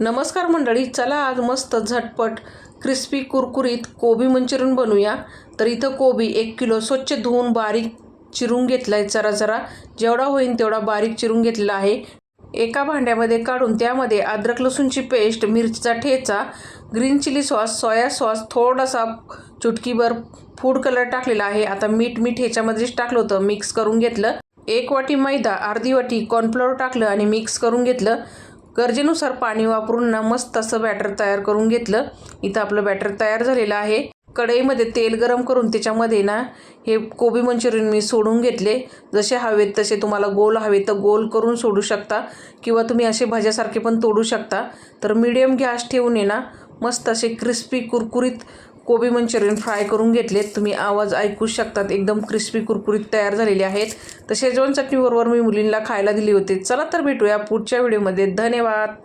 नमस्कार मंडळी, चला आज मस्त झटपट क्रिस्पी कुरकुरीत कोबी मंचुरियन बनवूया। तर इथं कोबी 1 किलो स्वच्छ धुवून बारीक चिरून घेतलाय। जरा जेवढा होईल तेवढा बारीक चिरून घेतलेला आहे। एका भांड्यामध्ये काढून त्यामध्ये अद्रक लसूणची पेस्ट, मिरचीचा ठेचा, green chilli sauce, soya sauce, थोडासा चुटकीभर फूड कलर टाकलेला आहे। आता मीठ ह्याच्यामध्येच टाकलं होतं, मिक्स करून घेतलं। 1 वाटी मैदा, अर्धी वाटी कॉर्नफ्लोअर टाकलं आणि मिक्स करून घेतलं। गरजेनुसार पाणी वापरून ना मस्त असं बॅटर तयार करून घेतलं। इथं आपलं बॅटर तयार झालेलं आहे। कढईमध्ये तेल गरम करून त्याच्यामध्ये ना हे कोबी मंचुरियन मी सोडून घेतले। जसे हवेत तसे तुम्हाला गोल हवे तर गोल करून सोडू शकता किंवा तुम्ही असे भाज्यासारखे पण तोडू शकता। तर मीडियम गॅस ठेवून ना मस्त असे क्रिस्पी कुरकुरीत कोबी मंचुरियन फ्राय करून घेतलेत। तुम्ही आवाज ऐकू शकतात, एकदम क्रिस्पी कुरकुरीत तयार झालेले आहेत। तर शेजवान चटणीबरोबर मी मुलींना खायला दिली होती। चला तर भेटूया पुढच्या व्हिडिओमध्ये। धन्यवाद।